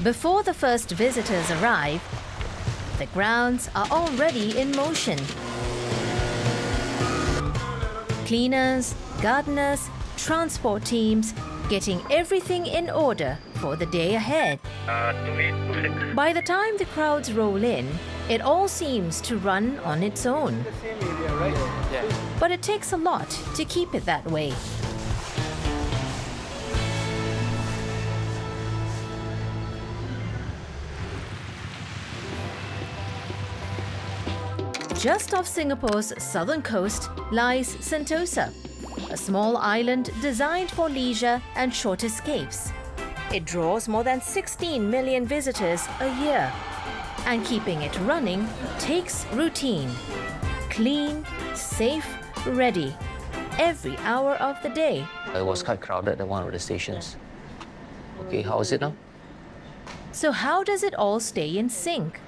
Before the first visitors arrive, the grounds are already in motion. Cleaners, gardeners, transport teams, getting everything in order for the day ahead. By the time the crowds roll in, it all seems to run on its own. But it takes a lot to keep it that way. Just off Singapore's southern coast lies Sentosa, a small island designed for leisure and short escapes. It draws more than 16 million visitors a year, and keeping it running takes routine. Clean, safe, ready, every hour of the day. It was quite crowded at one of the stations. Okay, how is it now? So how does it all stay in sync?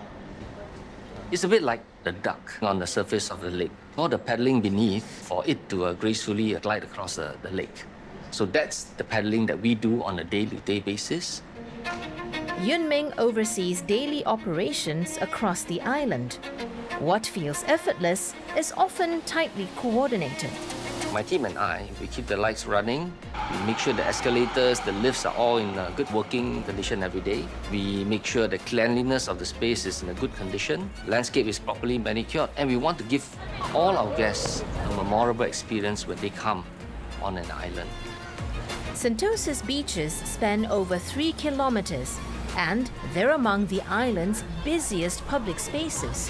It's a bit like the duck on the surface of the lake. All the paddling beneath for it to gracefully glide across the lake. So that's the paddling that we do on a day-to-day basis. Yun Ming oversees daily operations across the island. What feels effortless is often tightly coordinated. My team and I, we keep the lights running. We make sure the escalators, the lifts are all in a good working condition every day. We make sure the cleanliness of the space is in a good condition. Landscape is properly manicured. And we want to give all our guests a memorable experience when they come on an island. Sentosa's beaches span over 3 kilometers, and they're among the island's busiest public spaces.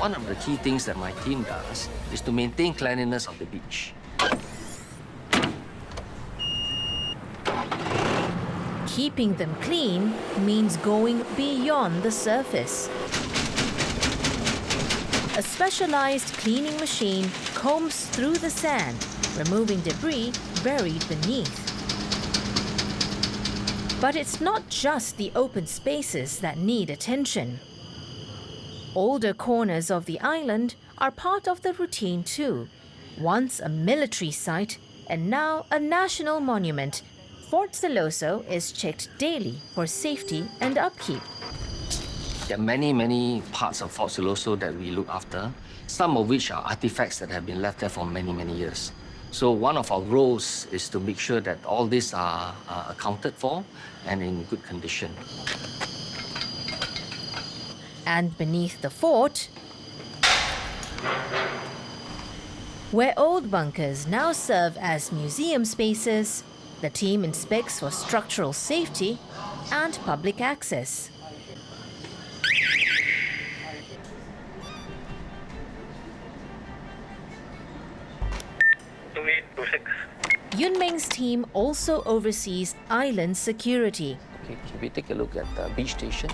One of the key things that my team does is to maintain cleanliness of the beach. Keeping them clean means going beyond the surface. A specialized cleaning machine combs through the sand, removing debris buried beneath. But it's not just the open spaces that need attention. Older corners of the island are part of the routine too. Once a military site and now a national monument, Fort Siloso is checked daily for safety and upkeep. There are many parts of Fort Siloso that we look after, some of which are artifacts that have been left there for many years. So one of our roles is to make sure that all these are accounted for and in good condition. And beneath the fort, where old bunkers now serve as museum spaces, the team inspects for structural safety and public access. Yun Ming's team also oversees island security. Okay, can we take a look at the beach station?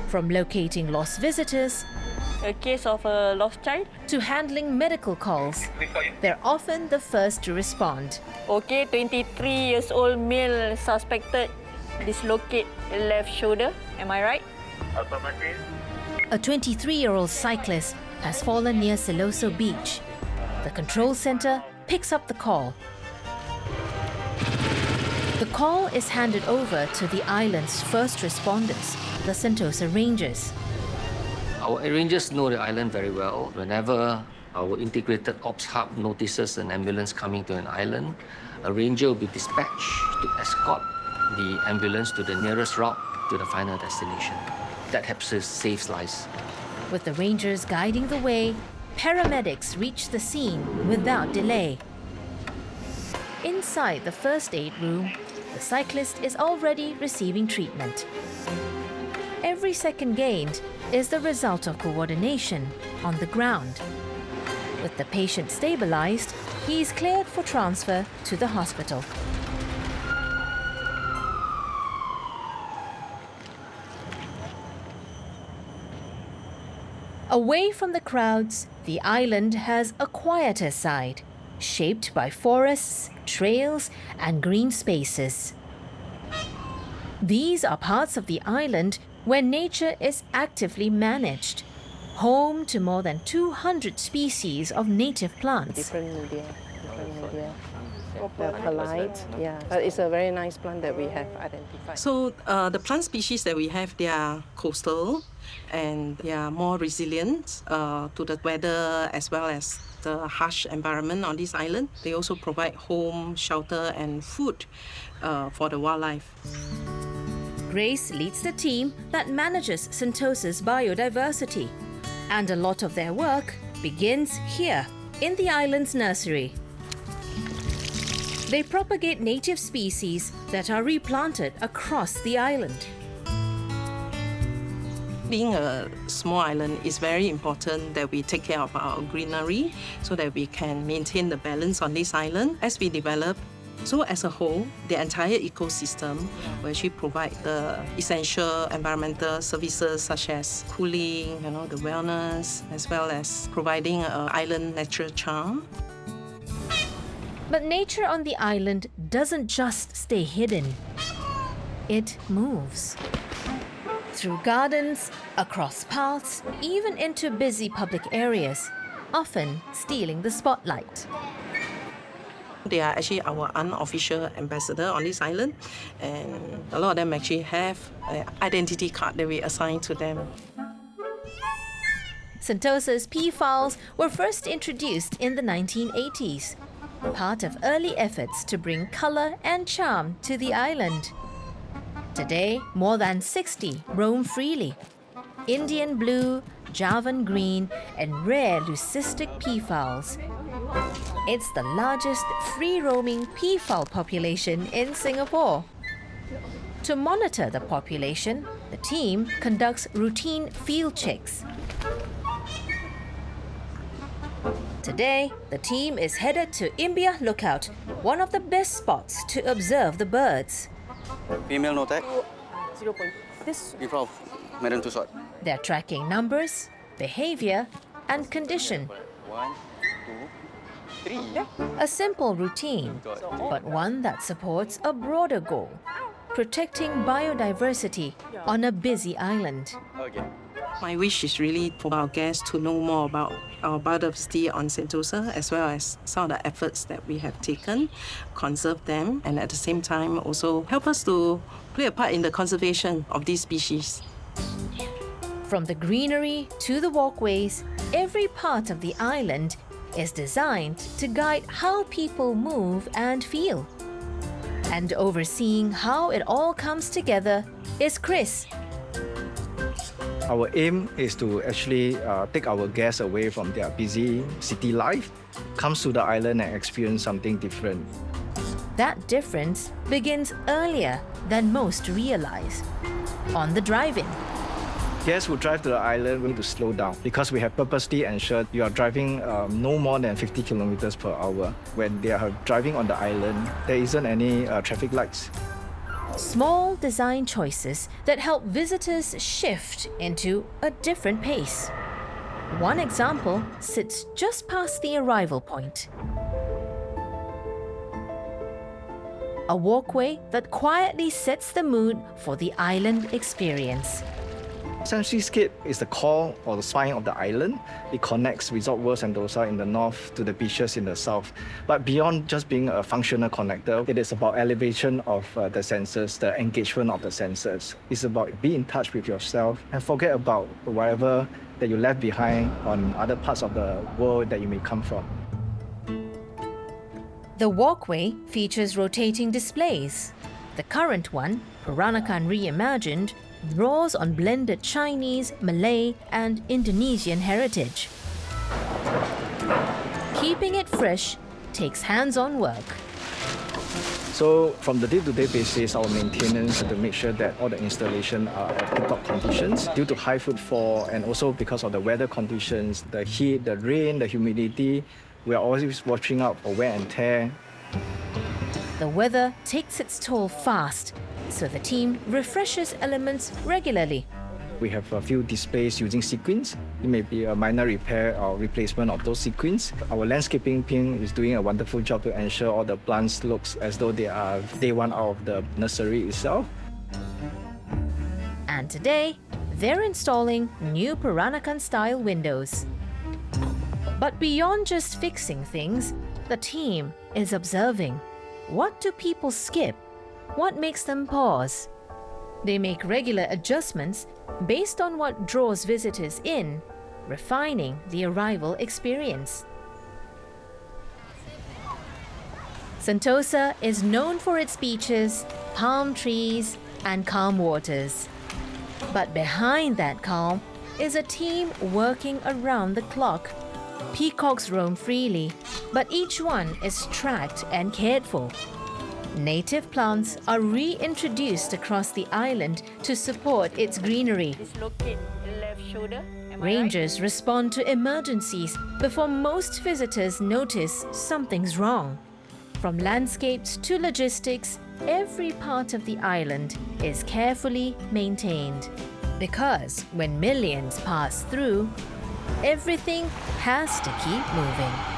From locating lost visitors, A case of a lost child. to handling medical calls, they're often the first to respond. Okay, 23 years old male suspected dislocate left shoulder. Am I right? A 23-year-old cyclist has fallen near Siloso Beach. The control center picks up the call. The call is handed over to the island's first responders, the Sentosa Rangers. Our rangers know the island very well. Whenever our integrated ops hub notices an ambulance coming to an island, a ranger will be dispatched to escort the ambulance to the nearest route to the final destination. That helps us save lives. With the Rangers guiding the way, paramedics reach the scene without delay. Inside the first aid room, the cyclist is already receiving treatment. Every second gained is the result of coordination on the ground. With the patient stabilized, he is cleared for transfer to the hospital. Away from the crowds, the island has a quieter side, shaped by forests, trails, and green spaces. These are parts of the island where nature is actively managed, home to more than 200 species of native plants. Different media. they're polite. Yeah, but it's a very nice plant that we have identified. So the plant species that we have, they are coastal and they are more resilient to the weather as well as the harsh environment on this island. They also provide home, shelter and food for the wildlife. Grace leads the team that manages Sentosa's biodiversity, and a lot of their work begins here in the island's nursery. They propagate native species that are replanted across the island. Being a small island, it's very important that we take care of our greenery so that we can maintain the balance on this island as we develop. So as a whole, the entire ecosystem will actually provide the essential environmental services such as cooling, the wellness, as well as providing an island natural charm. But nature on the island doesn't just stay hidden. It moves. Through gardens, across paths, even into busy public areas, often stealing the spotlight. They are actually our unofficial ambassador on this island, and a lot of them actually have an identity card that we assign to them. Sentosa's peafowls were first introduced in the 1980s, part of early efforts to bring color and charm to the island. Today, more than 60 roam freely. Indian blue, Javan green, and rare leucistic peafowls. It's the largest free-roaming peafowl population in Singapore. To monitor the population, the team conducts routine field checks. Today, the team is headed to Imbiah Lookout, one of the best spots to observe the birds. Female no tag. 0. This In front of Madam Tussauds. They're tracking numbers, behavior, and condition. 1, 2, 3. A simple routine, but one that supports a broader goal: protecting biodiversity on a busy island. Okay. My wish is really for our guests to know more about our biodiversity on Sentosa, as well as some of the efforts that we have taken, conserve them, and at the same time also help us to play a part in the conservation of these species. From the greenery to the walkways, every part of the island is designed to guide how people move and feel. And overseeing how it all comes together is Chris. Our aim is to actually take our guests away from their busy city life, comes to the island and experience something different. That difference begins earlier than most realize. On the drive-in. Guests who drive to the island will need to slow down because we have purposely ensured you are driving no more than 50 kilometers per hour. When they are driving on the island, there isn't any traffic lights. Small design choices that help visitors shift into a different pace. One example sits just past the arrival point. A walkway that quietly sets the mood for the island experience. Cityscape is the core or the spine of the island. It connects Resort World Sentosa in the north to the beaches in the south. But beyond just being a functional connector, it is about elevation of the senses, the engagement of the senses. It's about being in touch with yourself and forget about whatever that you left behind on other parts of the world that you may come from. The walkway features rotating displays. The current one, Peranakan Reimagined, draws on blended Chinese, Malay, and Indonesian heritage. Keeping it fresh takes hands-on work. So from the day-to-day basis, our maintenance to make sure that all the installation are at tip-top conditions due to high footfall and also because of the weather conditions, the heat, the rain, the humidity. We are always watching out for wear and tear. The weather takes its toll fast, so the team refreshes elements regularly. We have a few displays using sequins. It may be a minor repair or replacement of those sequins. Our landscaping team is doing a wonderful job to ensure all the plants looks as though they are day one out of the nursery itself. And today, they're installing new Peranakan-style windows. But beyond just fixing things, the team is observing. What do people skip? What makes them pause? They make regular adjustments based on what draws visitors in, refining the arrival experience. Sentosa is known for its beaches, palm trees, and calm waters. But behind that calm is a team working around the clock. Peacocks roam freely, but each one is tracked and cared for. Native plants are reintroduced across the island to support its greenery. Dislocate left shoulder. Am I Rangers respond to emergencies before most visitors notice something's wrong. From landscapes to logistics, every part of the island is carefully maintained. Because when millions pass through, everything has to keep moving.